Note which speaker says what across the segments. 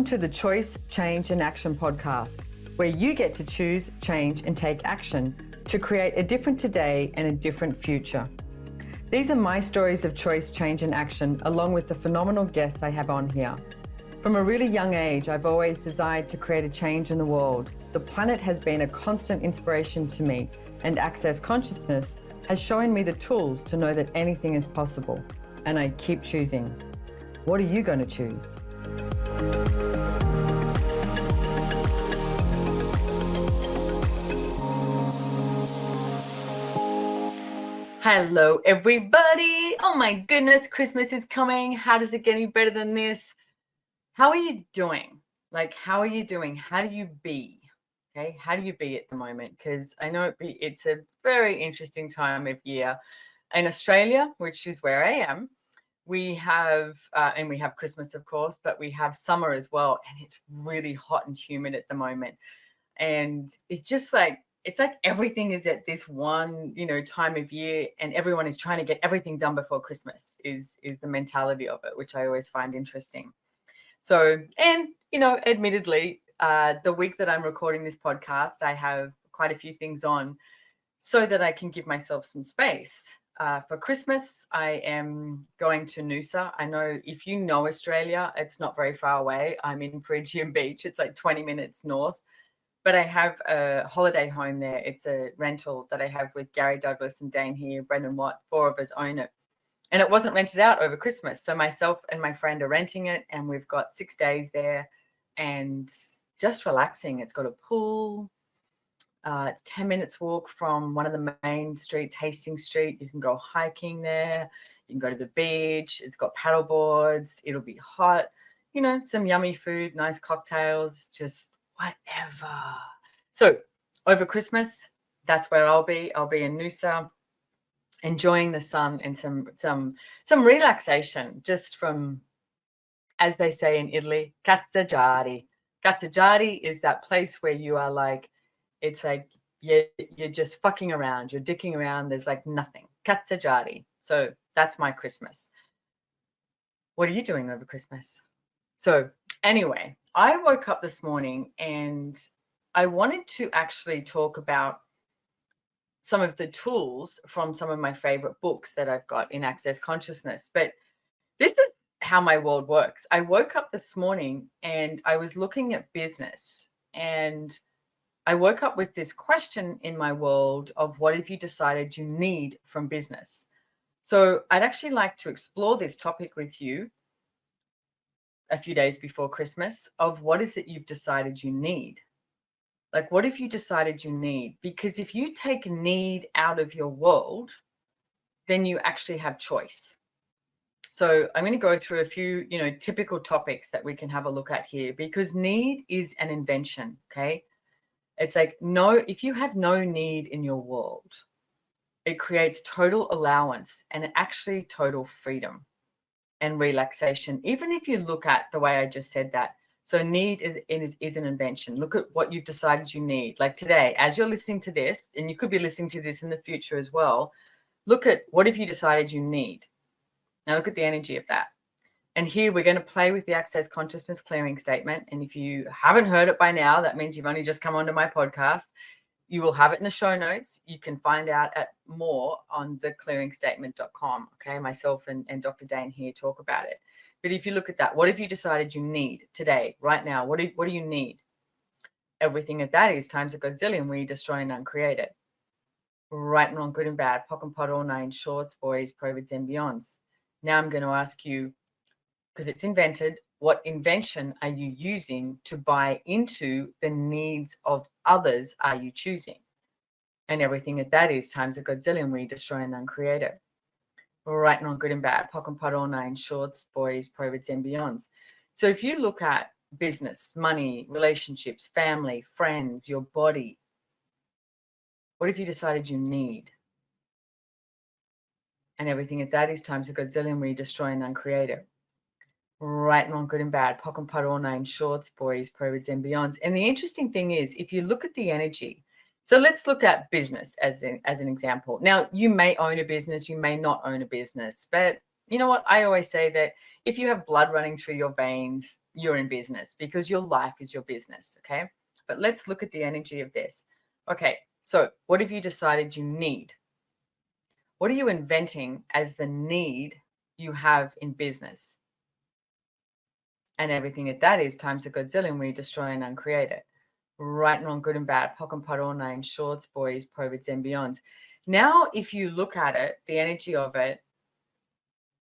Speaker 1: to the Choice, Change and Action podcast, where you get to choose, change and take action to create a different today and a different future. These are my stories of choice, change and action, along with the phenomenal guests I have on here. From a really young age, I've always desired to create a change in the world. The planet has been a constant inspiration to me, and Access Consciousness has shown me the tools to know that anything is possible. And I keep choosing. What are you going to choose? Hello, everybody. Oh my goodness, Christmas is coming. How does it get any better than this? How are you doing? How are you doing? How do you be? Okay, how do you be at the moment? Because I know it's a very interesting time of year. In Australia, which is where I am, we have Christmas, of course, but we have summer as well. And it's really hot and humid at the moment. And it's just it's like everything is at this one, time of year, and everyone is trying to get everything done before Christmas is the mentality of it, which I always find interesting. So, and, admittedly, the week that I'm recording this podcast, I have quite a few things on so that I can give myself some space. For Christmas, I am going to Noosa. I know if you know Australia, it's not very far away. I'm in Peregium Beach. It's like 20 minutes north. But I have a holiday home there. It's a rental that I have with Gary Douglas and Dane here, Brendan Watt, 4 of us own it. And it wasn't rented out over Christmas. So myself and my friend are renting it, and we've got 6 days there and just relaxing. It's got a pool. It's 10 minutes walk from one of the main streets, Hastings Street. You can go hiking there. You can go to the beach. It's got paddle boards. It'll be hot. Some yummy food, nice cocktails, just whatever. So over Christmas, that's where I'll be. I'll be in Noosa, enjoying the sun and some relaxation, just from, as they say in Italy, cazzeggiati. Cazzeggiati is that place where you are it's like you're just fucking around, you're dicking around. There's nothing. Cazzeggiati. So that's my Christmas. What are you doing over Christmas? So anyway, I woke up this morning and I wanted to actually talk about some of the tools from some of my favorite books that I've got in Access Consciousness. But this is how my world works. I woke up this morning and I was looking at business, and I woke up with this question in my world of what have you decided you need from business? So I'd actually like to explore this topic with you a few days before Christmas of what is it you've decided you need? What have you decided you need? Because if you take need out of your world, then you actually have choice. So I'm going to go through a few, typical topics that we can have a look at here, because need is an invention, okay? It's if you have no need in your world, it creates total allowance and actually total freedom and relaxation. Even if you look at the way I just said that. So need is an invention. Look at what you've decided you need. Like today, as you're listening to this, and you could be listening to this in the future as well, look at what have you decided you need. Now look at the energy of that. And here we're going to play with the Access Consciousness clearing statement. And if you haven't heard it by now, that means you've only just come onto my podcast. You will have it in the show notes. You can find out more on theclearingstatement.com. Okay, myself and Dr. Dane here talk about it. But if you look at that, what have you decided you need today, right now? What do you need? Everything at that is times a godzillion. We destroy and uncreate it. Right and wrong, good and bad, pock and pot, all nine shorts, boys, provids and beyonds. Now I'm going to ask you, because it's invented, what invention are you using to buy into the needs of others are you choosing? And everything at that is times a godzillion. We destroy and uncreate it. Right and wrong, good and bad, pock and pot, all nine shorts, boys, provids and beyonds. So if you look at business, money, relationships, family, friends, your body, what have you decided you need? And everything at that is times a godzillion. We destroy and uncreate it. Right and wrong, good and bad, pock and pot, all nine shorts, boys, provids and beyonds. And the interesting thing is, if you look at the energy, so let's look at business as an example. Now, you may own a business, you may not own a business, but you know what? I always say that if you have blood running through your veins, you're in business because your life is your business. Okay. But let's look at the energy of this. Okay. So what have you decided you need? What are you inventing as the need you have in business? And everything at that is times a godzillion, we destroy and uncreate it. Right and wrong, good and bad, POC and POD, all names, shorts, boys, provids, and beyonds. Now, if you look at it, the energy of it,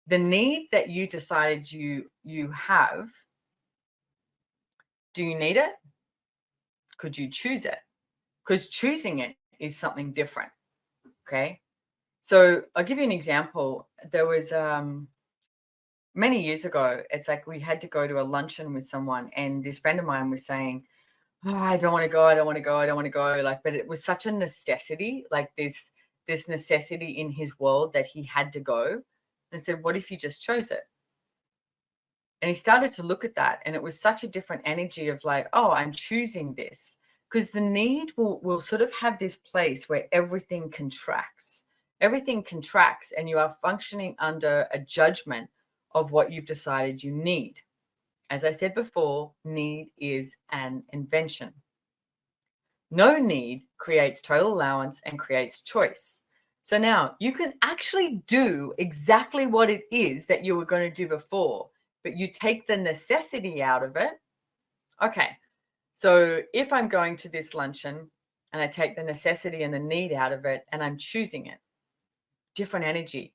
Speaker 1: the need that you decided you have, do you need it? Could you choose it? Because choosing it is something different. Okay. So I'll give you an example. There was many years ago, it's like we had to go to a luncheon with someone, and this friend of mine was saying, oh, I don't want to go, I don't want to go, I don't want to go. Like, but it was such a necessity, like this necessity in his world that he had to go. And I said, what if you just chose it? And he started to look at that, and it was such a different energy of like, oh, I'm choosing this. Because the need will sort of have this place where everything contracts. Everything contracts, and you are functioning under a judgment of what you've decided you need. As I said before, need is an invention. No need creates total allowance and creates choice. So now you can actually do exactly what it is that you were going to do before, but you take the necessity out of it. Okay, so if I'm going to this luncheon and I take the necessity and the need out of it and I'm choosing it, different energy.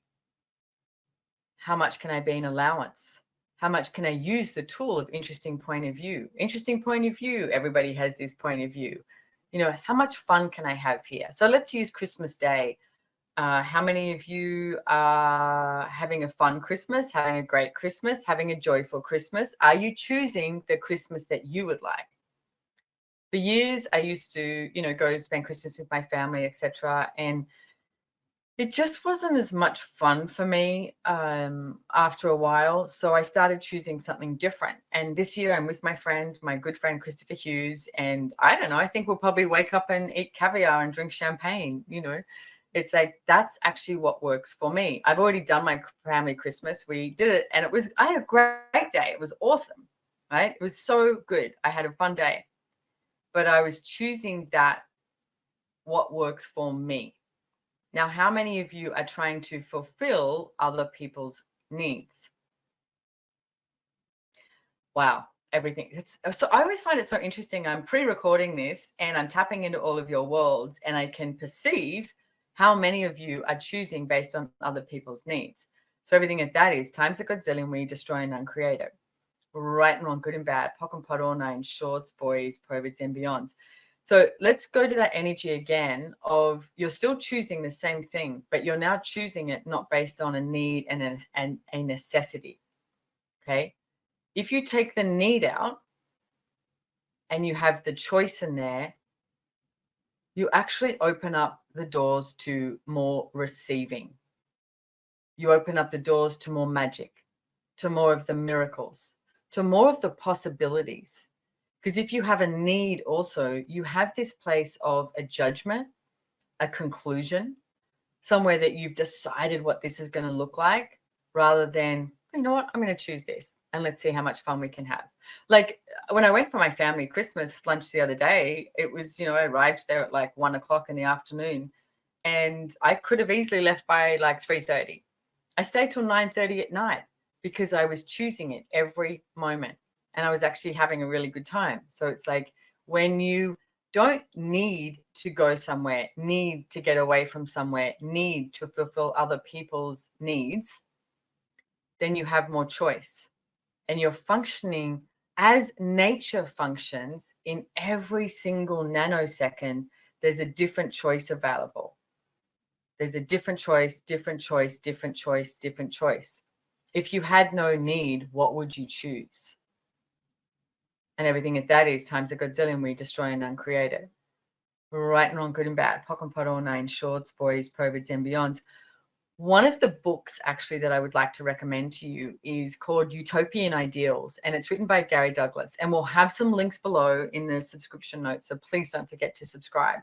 Speaker 1: How much can I be in allowance? How much can I use the tool of interesting point of view? Interesting point of view. Everybody has this point of view. You know, how much fun can I have here? So let's use Christmas Day. How many of you are having a fun Christmas, having a great Christmas, having a joyful Christmas? Are you choosing the Christmas that you would like? For years, I used to, you know, go spend Christmas with my family, etc. And it just wasn't as much fun for me after a while. So I started choosing something different. And this year I'm with my friend, my good friend, Christopher Hughes. And I don't know, I think we'll probably wake up and eat caviar and drink champagne. You know, it's like, that's actually what works for me. I've already done my family Christmas. We did it and I had a great day. It was awesome, right? It was so good. I had a fun day, but I was choosing that, what works for me. Now, how many of you are trying to fulfill other people's needs? Wow, everything. So I always find it so interesting. I'm pre-recording this and I'm tapping into all of your worlds, and I can perceive how many of you are choosing based on other people's needs. So everything at that is times a godzillion, we destroy and uncreate it. Right and wrong, good and bad, POC and POD, all nine, shorts, boys, provids, and beyonds. So let's go to that energy again of you're still choosing the same thing, but you're now choosing it not based on a need and a necessity. Okay. If you take the need out and you have the choice in there, you actually open up the doors to more receiving. You open up the doors to more magic, to more of the miracles, to more of the possibilities. Because if you have a need also, you have this place of a judgment, a conclusion, somewhere that you've decided what this is going to look like, rather than, you know what, I'm going to choose this and let's see how much fun we can have. Like when I went for my family Christmas lunch the other day, it was, you know, I arrived there at like 1 o'clock in the afternoon, and I could have easily left by like 3:30. I stayed till 9:30 at night because I was choosing it every moment. And I was actually having a really good time. So it's like when you don't need to go somewhere, need to get away from somewhere, need to fulfill other people's needs, then you have more choice. And you're functioning as nature functions. In every single nanosecond, there's a different choice available. There's a different choice, different choice, different choice, different choice. If you had no need, what would you choose? And everything at that is times a godzillion, we destroy and uncreate it. Right and wrong, good and bad, POC and POD, all nine, shorts, boys, provids, and beyonds. One of the books actually that I would like to recommend to you is called Utopian Ideals, and it's written by Gary Douglas. And we'll have some links below in the subscription notes, so please don't forget to subscribe.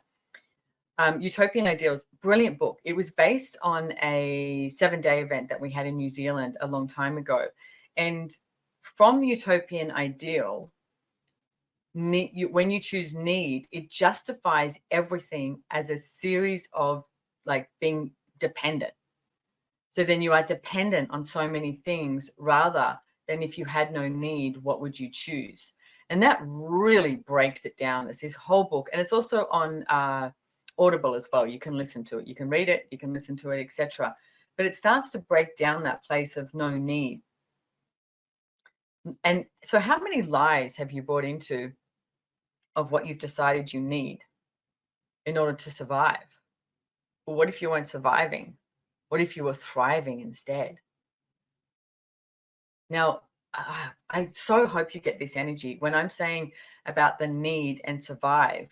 Speaker 1: Utopian Ideals, brilliant book. It was based on a 7-day event that we had in New Zealand a long time ago. And from Utopian Ideal, when you choose need, it justifies everything as a series of like being dependent. So then you are dependent on so many things rather than if you had no need, what would you choose? And that really breaks it down. It's this whole book. And it's also on Audible as well. You can listen to it. You can read it. You can listen to it, etc. But it starts to break down that place of no need. And so how many lies have you bought into of what you've decided you need in order to survive? Well, what if you weren't surviving? What if you were thriving instead? Now, I so hope you get this energy. When I'm saying about the need and survive,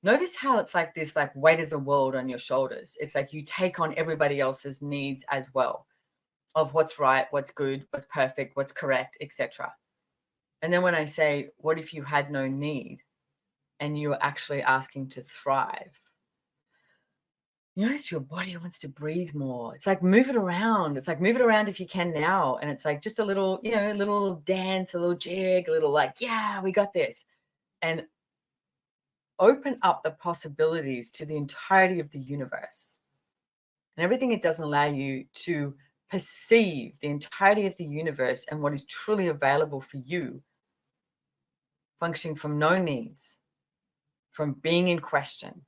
Speaker 1: notice how it's like this like weight of the world on your shoulders. It's like you take on everybody else's needs as well, of what's right, what's good, what's perfect, what's correct, etc. And then when I say, what if you had no need and you were actually asking to thrive? You notice your body wants to breathe more. It's like move it around. It's like move it around if you can now. And it's like just a little, a little dance, a little jig, a little like, yeah, we got this. And open up the possibilities to the entirety of the universe and everything it doesn't allow you to perceive the entirety of the universe and what is truly available for you, functioning from no needs, from being in question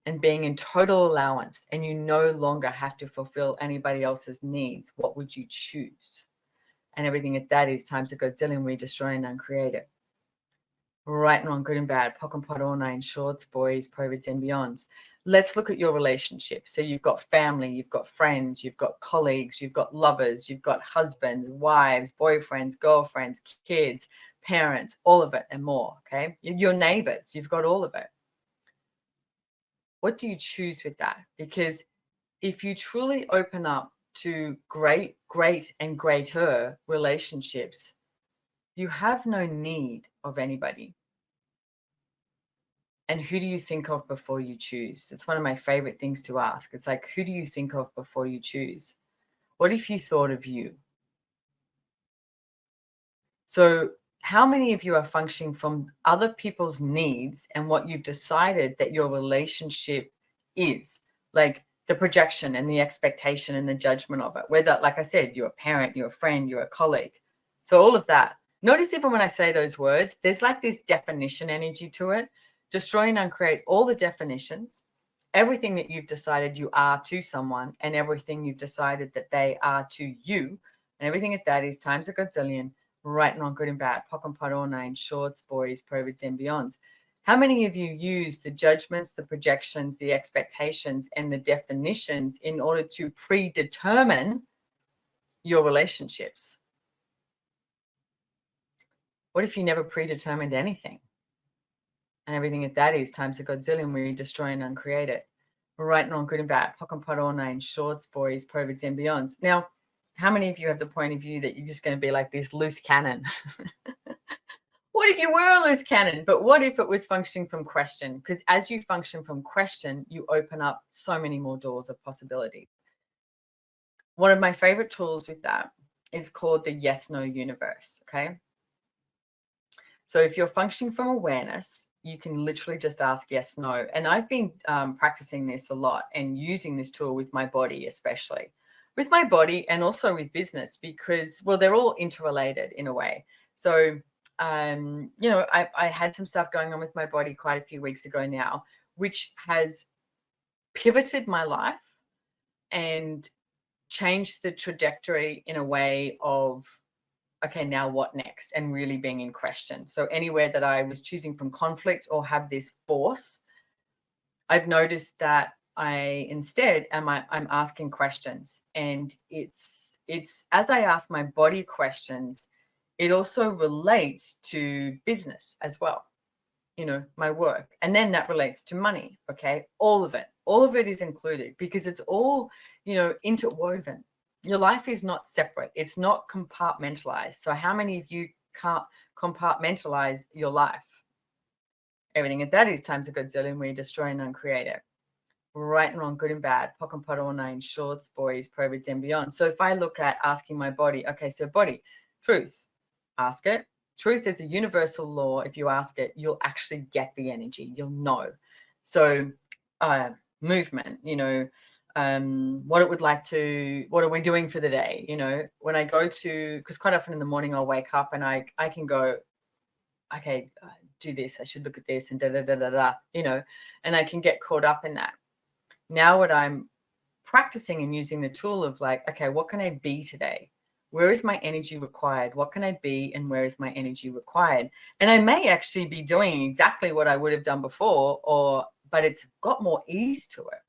Speaker 1: and being in total allowance, and you no longer have to fulfill anybody else's needs. What would you choose? And everything at that is times a godzillion, we destroy and uncreate it. Right and wrong, good and bad, pock and pot, all nine shorts, boys, provids and beyonds. Let's look at your relationship. So you've got family, you've got friends, you've got colleagues, you've got lovers, you've got husbands, wives, boyfriends, girlfriends, kids, parents, all of it and more, okay? Your neighbors, you've got all of it. What do you choose with that? Because if you truly open up to great, great, and greater relationships, you have no need of anybody. And who do you think of before you choose? It's one of my favorite things to ask. It's like, who do you think of before you choose? What if you thought of you? So how many of you are functioning from other people's needs and what you've decided that your relationship is? Like the projection and the expectation and the judgment of it. Whether, like I said, you're a parent, you're a friend, you're a colleague. So all of that. Notice even when I say those words, there's like this definition energy to it. Destroy and uncreate all the definitions, everything that you've decided you are to someone and everything you've decided that they are to you. And everything at that is times a godzillion, right and wrong, good and bad, pock and pot, all nine, shorts, boys, provids and beyonds. How many of you use the judgments, the projections, the expectations, and the definitions in order to predetermine your relationships? What if you never predetermined anything? And everything at that is times a godzillion, we destroy and uncreate it. Right and wrong, good and bad, pock and pot, all nine, shorts, boys, provids and beyonds. Now, how many of you have the point of view that you're just going to be like this loose cannon? What if you were a loose cannon? But what if it was functioning from question? Because as you function from question, you open up so many more doors of possibility. One of my favorite tools with that is called the yes-no universe, okay? So if you're functioning from awareness, you can literally just ask yes, no. And I've been practicing this a lot and using this tool with my body, especially with my body and also with business because, well, they're all interrelated in a way. So, I had some stuff going on with my body quite a few weeks ago now, which has pivoted my life and changed the trajectory in a way of, okay, now what next? And really being in question. So anywhere that I was choosing from conflict or have this force, I've noticed that I'm asking questions. And it's as I ask my body questions, it also relates to business as well, my work. And then that relates to money. Okay. All of it is included because it's all, interwoven. Your life is not separate. It's not compartmentalized. So how many of you can't compartmentalize your life? Everything at that is times a godzillion, we destroy and uncreate it. right and wrong, good and bad, pock and pot, all nine, shorts, boys, perverts, and beyond. So if I look at asking my body, okay, so body, truth, ask it. Truth is a universal law. If you ask it, you'll actually get the energy. You'll know. So movement, what it would like to, what are we doing for the day? When I go to, because quite often in the morning I'll wake up and I can go, okay, do this, I should look at this and da da da da da, and I can get caught up in that. Now what I'm practicing and using the tool of like, okay, what can I be today? Where is my energy required? What can I be and where is my energy required? And I may actually be doing exactly what I would have done before, but it's got more ease to it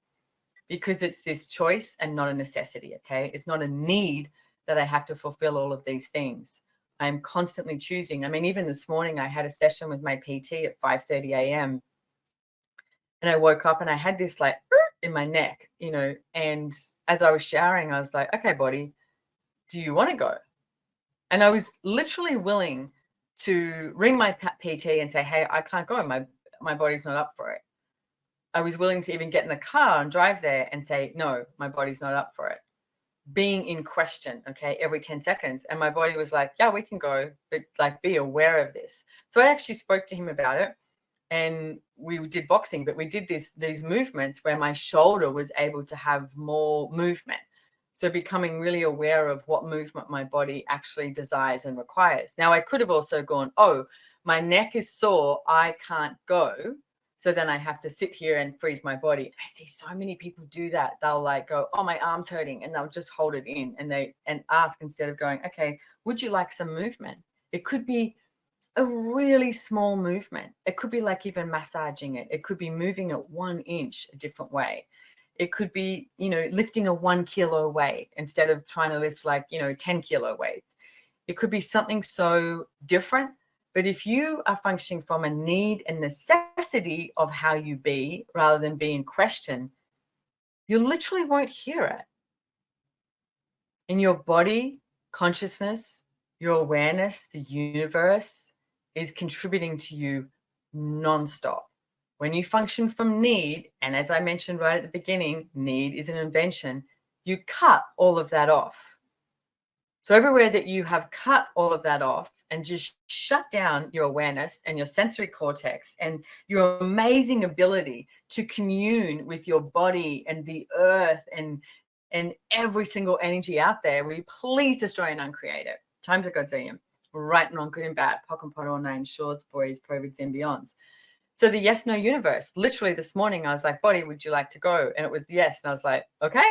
Speaker 1: because it's this choice and not a necessity, okay? It's not a need that I have to fulfill all of these things. I'm constantly choosing. I mean, even this morning I had a session with my PT at 5:30 a.m. and I woke up and I had this like in my neck, and as I was showering, I was like, okay, body, do you want to go? And I was literally willing to ring my PT and say, hey, I can't go. My body's not up for it. I was willing to even get in the car and drive there and say, no, my body's not up for it. Being in question, okay, every 10 seconds. And my body was like, yeah, we can go, but like be aware of this. So I actually spoke to him about it. And we did boxing, but we did these movements where my shoulder was able to have more movement. So becoming really aware of what movement my body actually desires and requires. Now I could have also gone, oh, my neck is sore, I can't go. So then I have to sit here and freeze my body. I see so many people do that. They'll like go, oh, my arm's hurting, and they'll just hold it in and ask instead of going, okay, would you like some movement? It could be a really small movement. It could be like even massaging it. It could be moving it 1 inch a different way. It could be, lifting a 1 kilo weight instead of trying to lift like, 10 kilo weights. It could be something so different. But if you are functioning from a need and necessity of how you be rather than being questioned, you literally won't hear it. In your body, consciousness, your awareness, the universe is contributing to you nonstop. When you function from need, and as I mentioned right at the beginning, need is an invention, you cut all of that off. So everywhere that you have cut all of that off and just shut down your awareness and your sensory cortex and your amazing ability to commune with your body and the earth and every single energy out there, will you please destroy and uncreate it? Time to Godzillion. Right and wrong, good and bad, pock and pot, all nine, shorts, boys, perverts, and beyonds. So the yes, no universe. Literally this morning, I was like, body, would you like to go? And it was yes. And I was like, okay.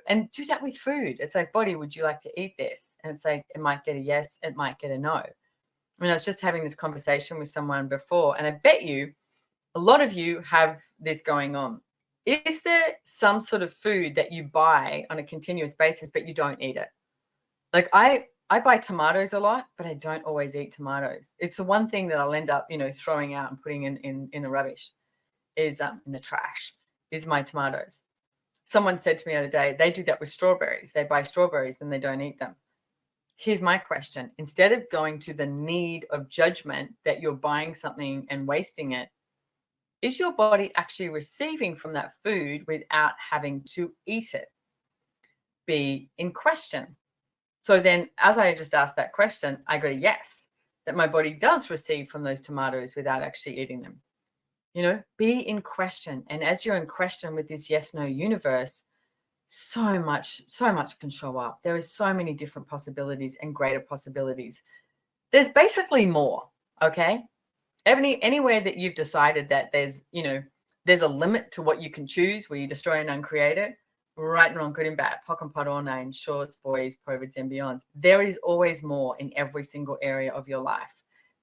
Speaker 1: And do that with food. It's like, body, would you like to eat this? And it's like, it might get a yes, it might get a no. I mean, I was just having this conversation with someone before, and I bet you a lot of you have this going on. Is there some sort of food that you buy on a continuous basis, but you don't eat it? Like I buy tomatoes a lot, but I don't always eat tomatoes. It's the one thing that I'll end up, throwing out and putting in the rubbish is in the trash is my tomatoes. Someone said to me the other day, they do that with strawberries. They buy strawberries and they don't eat them. Here's my question. Instead of going to the need of judgment that you're buying something and wasting it, is your body actually receiving from that food without having to eat it? Be in question. So then, as I just asked that question, I got a yes, that my body does receive from those tomatoes without actually eating them. Be in question. And as you're in question with this yes, no universe, so much can show up. There is so many different possibilities and greater possibilities. There's basically more, okay? Anywhere that you've decided that there's a limit to what you can choose where you destroy and uncreate it, right and wrong, good and bad, pock and pot, all nine, shorts, boys, perverts, and beyonds. There is always more in every single area of your life.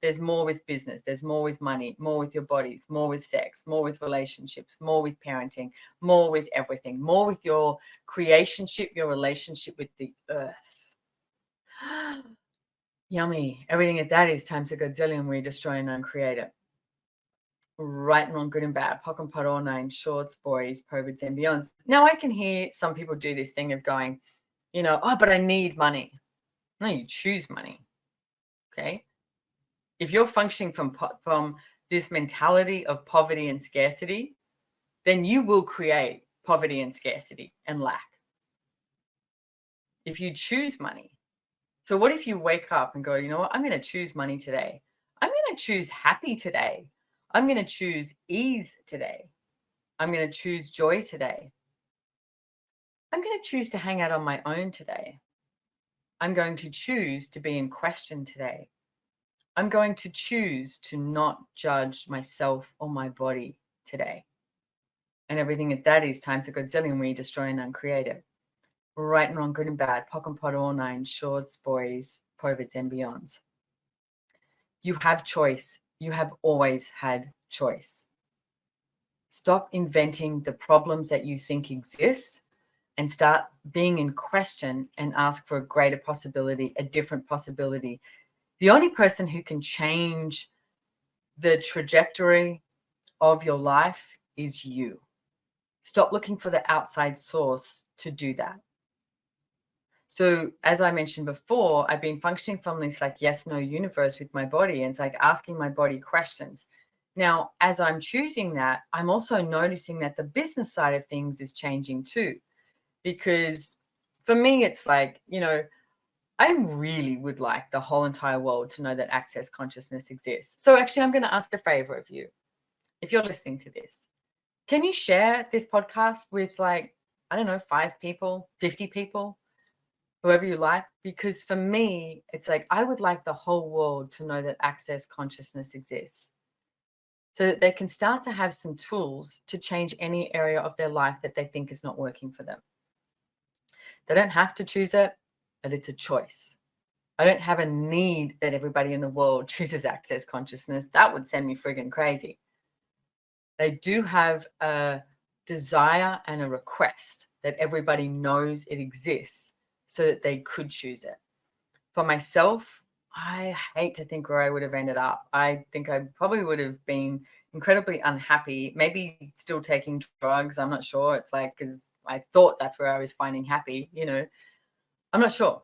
Speaker 1: There's more with business. There's more with money, more with your bodies, more with sex, more with relationships, more with parenting, more with everything, more with your creationship, your relationship with the earth. Yummy. Everything at that is times a Godzillion where you destroy and uncreate it. Right and wrong, good and bad, pock and pot, all nine, shorts, boys, perverts, and beyonds. Now I can hear some people do this thing of going, oh, but I need money. No, you choose money. Okay. If you're functioning from this mentality of poverty and scarcity, then you will create poverty and scarcity and lack. If you choose money. So what if you wake up and go, you know what, I'm going to choose money today. I'm going to choose happy today. I'm going to choose ease today. I'm going to choose joy today. I'm going to choose to hang out on my own today. I'm going to choose to be in question today. I'm going to choose to not judge myself or my body today. And everything that is times a godzillion, we destroy and uncreate it. Right and wrong, good and bad, pock and pot, all nine, shorts, boys, POVIDs and beyonds. You have choice. You have always had choice. Stop inventing the problems that you think exist and start being in question and ask for a greater possibility, a different possibility. The only person who can change the trajectory of your life is you. Stop looking for the outside source to do that. So as I mentioned before, I've been functioning from this like yes, no universe with my body. And it's like asking my body questions. Now, as I'm choosing that, I'm also noticing that the business side of things is changing too. Because for me, it's like, you know, I really would like the whole entire world to know that access consciousness exists. So actually, I'm going to ask a favor of you. If you're listening to this, can you share this podcast with like, I don't know, 5 people, 50 people? Whoever you like, because for me, it's like I would like the whole world to know that access consciousness exists so that they can start to have some tools to change any area of their life that they think is not working for them. They don't have to choose it, but it's a choice. I don't have a need that everybody in the world chooses access consciousness. That would send me friggin' crazy. They do have a desire and a request that everybody knows it exists, so that they could choose it. For myself, I hate to think where I would have ended up. I think I probably would have been incredibly unhappy, maybe still taking drugs. I'm not sure. It's like, because I thought that's where I was finding happy, you know, I'm not sure.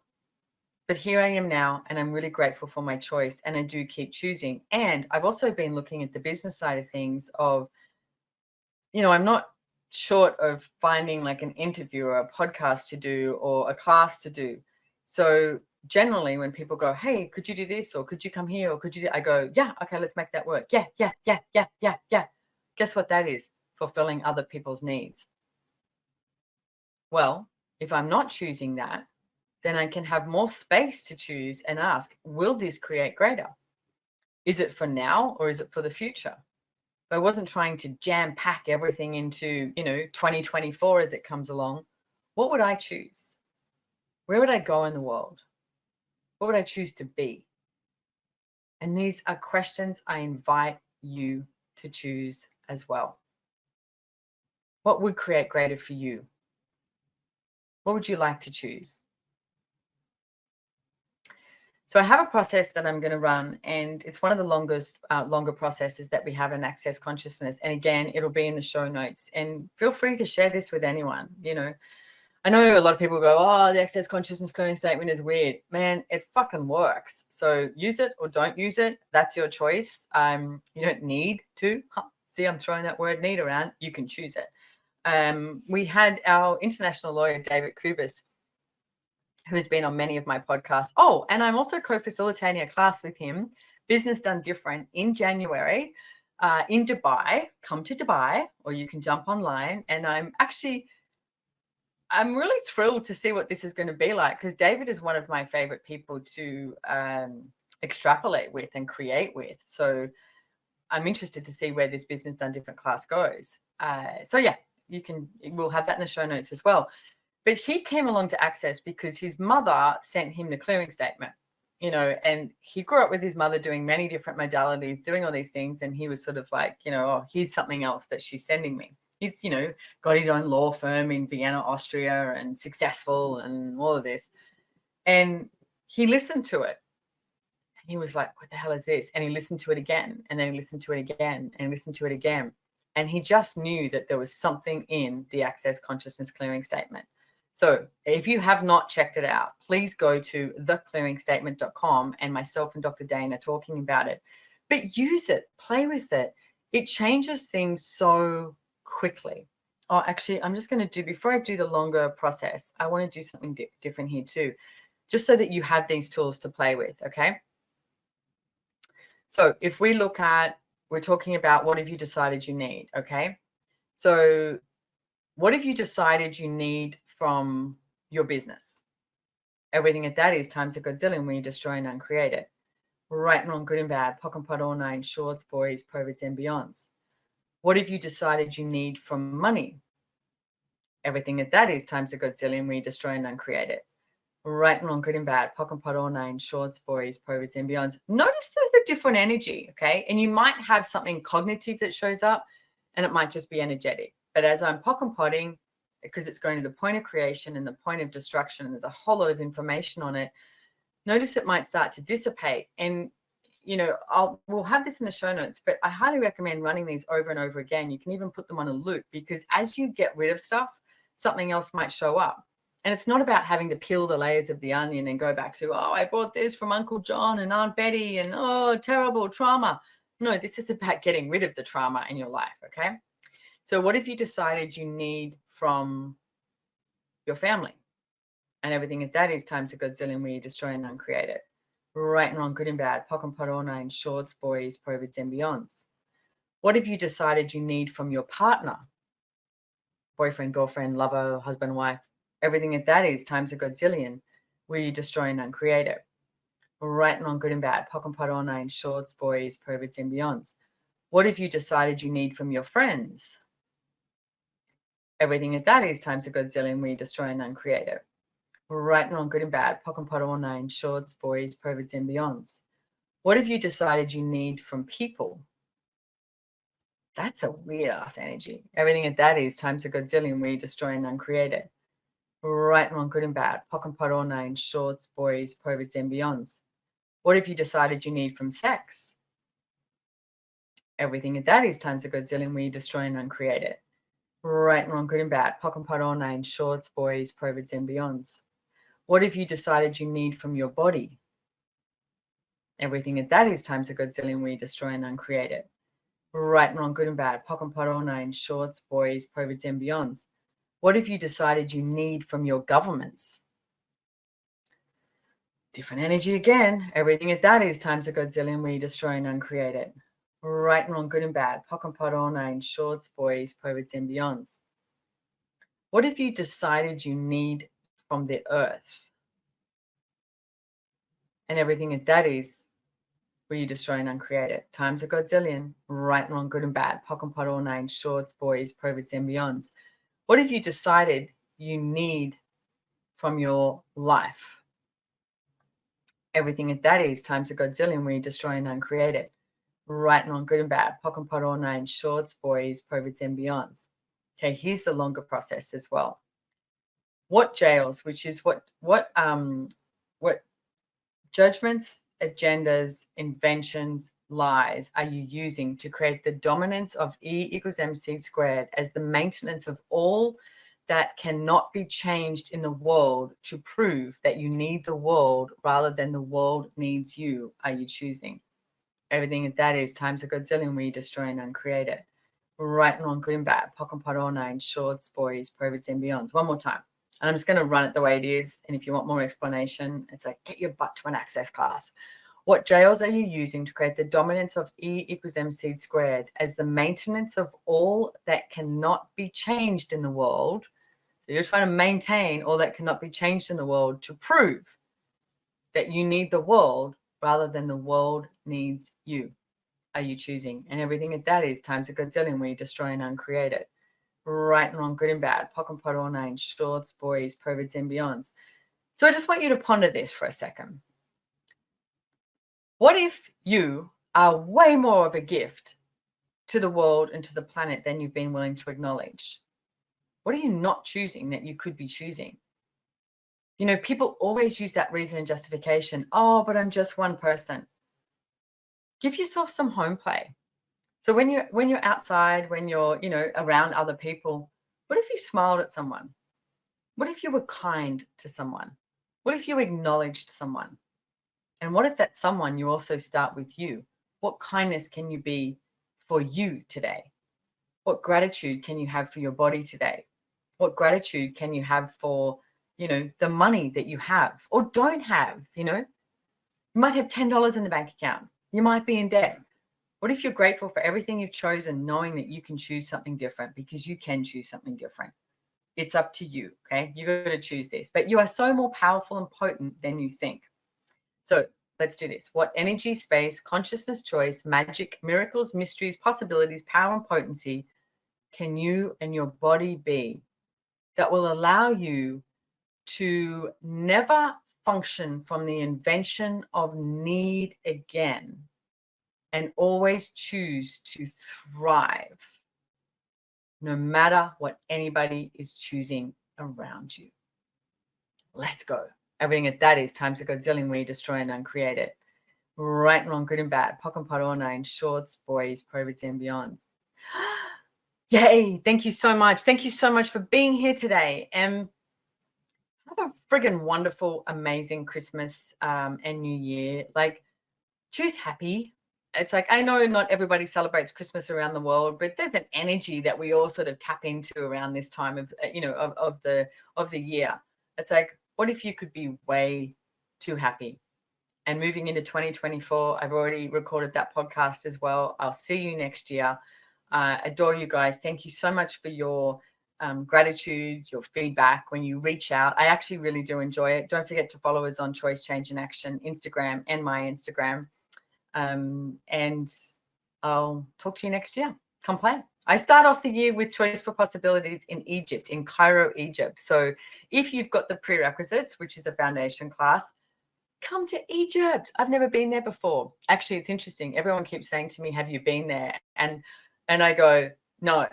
Speaker 1: But here I am now, and I'm really grateful for my choice, and I do keep choosing. And I've also been looking at the business side of things of, you know, I'm not short of finding like an interview or a podcast to do or a class to do. So generally when people go, hey, could you do this? Or could you come here? Or could you do, I go, yeah, okay, let's make that work. Yeah. Guess what that is? Fulfilling other people's needs. Well, if I'm not choosing that, then I can have more space to choose and ask, will this create greater? Is it for now or is it for the future? I wasn't trying to jam pack everything into, you know, 2024 as it comes along. What would I choose? Where would I go in the world? What would I choose to be? And these are questions I invite you to choose as well. What would create greater for you? What would you like to choose? So I have a process that I'm going to run, and it's one of the longer processes that we have in Access Consciousness. And again, it'll be in the show notes. And feel free to share this with anyone. You know, I know a lot of people go, oh, the Access Consciousness clearing statement is weird. Man, it fucking works. So use it or don't use it. That's your choice. You don't need to. See, I'm throwing that word need around. You can choose it. We had our international lawyer, David Kubis, who's been on many of my podcasts. Oh, and I'm also co-facilitating a class with him, Business Done Different, in January in Dubai. Come to Dubai, or you can jump online. And I'm really thrilled to see what this is going to be like, because David is one of my favorite people to extrapolate with and create with. So I'm interested to see where this Business Done Different class goes. So yeah, we'll have that in the show notes as well. But he came along to Access because his mother sent him the clearing statement, you know, and he grew up with his mother doing many different modalities, doing all these things. And he was sort of like, you know, oh, here's something else that she's sending me. He's, you know, got his own law firm in Vienna, Austria, and successful and all of this. And he listened to it. And he was like, what the hell is this? And he listened to it again. And then he listened to it again and listened to it again. And he just knew that there was something in the Access Consciousness clearing statement. So if you have not checked it out, please go to theclearingstatement.com, and myself and Dr. Dane are talking about it. But use it, play with it. It changes things so quickly. Oh, actually, I'm just going to do, before I do the longer process, I want to do something different here too, just so that you have these tools to play with, okay? So if we look at, we're talking about what have you decided you need, okay? So what have you decided you need from your business? Everything at that is times a godzillion when you destroy and uncreate it. Right and wrong, good and bad, pock and pot, all nine, shorts, boys, perverts, and beyonds. What have you decided you need from money? Everything at that is times a godzillion when you destroy and uncreate it. Right and wrong, good and bad, pock and pot, all nine, shorts, boys, perverts, and beyonds. Notice there's a different energy, okay? And you might have something cognitive that shows up, and it might just be energetic. But as I'm pock and potting, because it's going to the point of creation and the point of destruction, and there's a whole lot of information on it, notice it might start to dissipate. And we'll have this in the show notes, but I highly recommend running these over and over again. You can even put them on a loop, because as you get rid of stuff, something else might show up. And it's not about having to peel the layers of the onion and go back to, oh, I bought this from Uncle John and Aunt Betty and, oh, terrible trauma. No, this is about getting rid of the trauma in your life, okay? So what have you decided you need from your family? And everything at that is times a godzillion where you destroy and uncreate it. Right and wrong, good and bad, pock and pot, all nine, shorts, boys, perverts, and beyonds. What have you decided you need from your partner? Boyfriend, girlfriend, lover, husband, wife. Everything at that is times a godzillion where you destroy and uncreate it. Right and wrong, good and bad, pock and pot, all nine, shorts, boys, perverts, and beyonds. What have you decided you need from your friends? Everything at that is times a godzillion where you destroy and uncreate it. Right and wrong, good and bad, pock and pot, all nine, shorts, boys, perverts, and beyonds. What have you decided you need from people? That's a weird ass energy. Everything at that is times a godzillion where you destroy and uncreate it. Right and wrong, good and bad, pock and pot, all nine, shorts, boys, perverts, and beyonds. What have you decided you need from sex? Everything at that is times a godzillion where you destroy and uncreate it. Right and wrong, good and bad, pock and pot, all nine, shorts, boys, perverts, and beyonds. What have you decided you need from your body? Everything at that is times a godzillion where you destroy and uncreate it. Right and wrong, good and bad, pock and pot, all nine, shorts, boys, perverts, and beyonds. What have you decided you need from your governments? Different energy again. Everything at that is times a godzillion where you destroy and uncreate it. Right and wrong, good and bad, pock and pot, all nine, shorts, boys, perverts, and beyonds. What have you decided you need from the earth? And everything at that is where you destroy and uncreate it. Times a godzillion, right and wrong, good and bad, pock and pot, all nine, shorts, boys, perverts, and beyonds. What have you decided you need from your life? Everything at that is times a godzillion where you destroy and uncreate it. Right and wrong, good and bad, pock and pot, all nine, shorts, boys, perverts, and beyonds. Okay, here's the longer process as well. What jails, which is what judgments, agendas, inventions, lies are you using to create the dominance of E equals MC squared as the maintenance of all that cannot be changed in the world to prove that you need the world rather than the world needs you, are you choosing? Everything that is times a godzillion where you destroy and uncreate it. Right and wrong, good and bad, pock and pot, all nine, shorts, boys, perverts, and beyonds. One more time. And I'm just going to run it the way it is. And if you want more explanation, it's like, get your butt to an access class. What jails are you using to create the dominance of E equals MC squared as the maintenance of all that cannot be changed in the world? So you're trying to maintain all that cannot be changed in the world to prove that you need the world rather than the world needs you. Are you choosing? And everything at that is times a godzillion where you destroy and uncreate it. Right and wrong, good and bad, pock and pot, all nine, shorts, boys, perverts, and beyonds. So I just want you to ponder this for a second. What if you are way more of a gift to the world and to the planet than you've been willing to acknowledge? What are you not choosing that you could be choosing? You know, people always use that reason and justification. Oh, but I'm just one person. Give yourself some home play. So when you're outside, when you're, around other people, what if you smiled at someone? What if you were kind to someone? What if you acknowledged someone? And what if that someone you also start with you? What kindness can you be for you today? What gratitude can you have for your body today? What gratitude can you have for, the money that you have or don't have? You might have $10 in the bank account. You might be in debt. What if you're grateful for everything you've chosen, knowing that you can choose something different, because you can choose something different? It's up to you, okay? You've got to choose this. But you are so more powerful and potent than you think. So let's do this. What energy, space, consciousness, choice, magic, miracles, mysteries, possibilities, power, and potency can you and your body be that will allow you to never function from the invention of need again, and always choose to thrive no matter what anybody is choosing around you? Let's go. Everything that is times a godzillion, we destroy and uncreate it. Right and wrong, good and bad, pock and pot, all nine, shorts, boys, provids, and beyonds. Yay. Thank you so much. Thank you so much for being here today. And have a friggin' wonderful, amazing Christmas and New Year. Like, choose happy. It's like, I know not everybody celebrates Christmas around the world, but there's an energy that we all sort of tap into around this time of, of the year. It's like, what if you could be way too happy? And moving into 2024, I've already recorded that podcast as well. I'll see you next year. Adore you guys. Thank you so much for your gratitude, your feedback when you reach out. I actually really do enjoy it. Don't forget to follow us on Choice, Change, and Action Instagram and my Instagram. And I'll talk to you next year. Come plan. I start off the year with Choice for Possibilities in Egypt, in Cairo, Egypt. So if you've got the prerequisites, which is a foundation class, come to Egypt. I've never been there before. Actually, it's interesting. Everyone keeps saying to me, have you been there? And I go, no.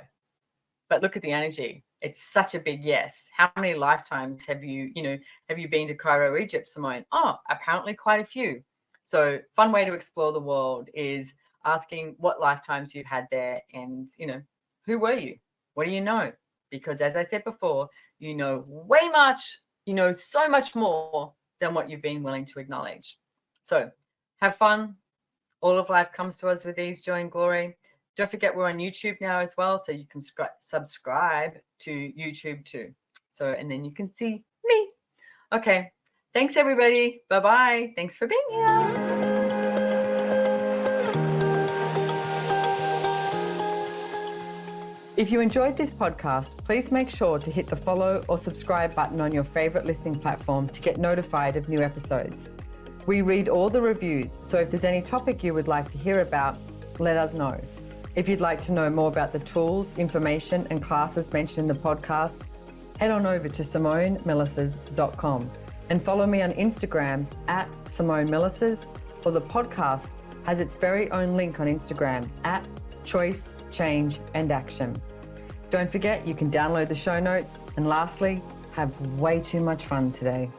Speaker 1: But look at the energy. It's such a big yes. How many lifetimes have you been to Cairo, Egypt, Simone? Oh, apparently quite a few. So fun way to explore the world is asking what lifetimes you've had there, and, who were you? What do you know? Because as I said before, you know way much, so much more than what you've been willing to acknowledge. So have fun. All of life comes to us with ease, joy, and glory. Don't forget we're on YouTube now as well, so you can subscribe to YouTube too. So, and then you can see me. Okay. Thanks, everybody. Bye-bye. Thanks for being here. If you enjoyed this podcast, please make sure to hit the follow or subscribe button on your favorite listening platform to get notified of new episodes. We read all the reviews, so if there's any topic you would like to hear about, let us know. If you'd like to know more about the tools, information, and classes mentioned in the podcast, head on over to SimoneMilasas.com and follow me on Instagram at Simone Milasas, or the podcast has its very own link on Instagram at Choice, Change, and Action. Don't forget, you can download the show notes. And lastly, have way too much fun today.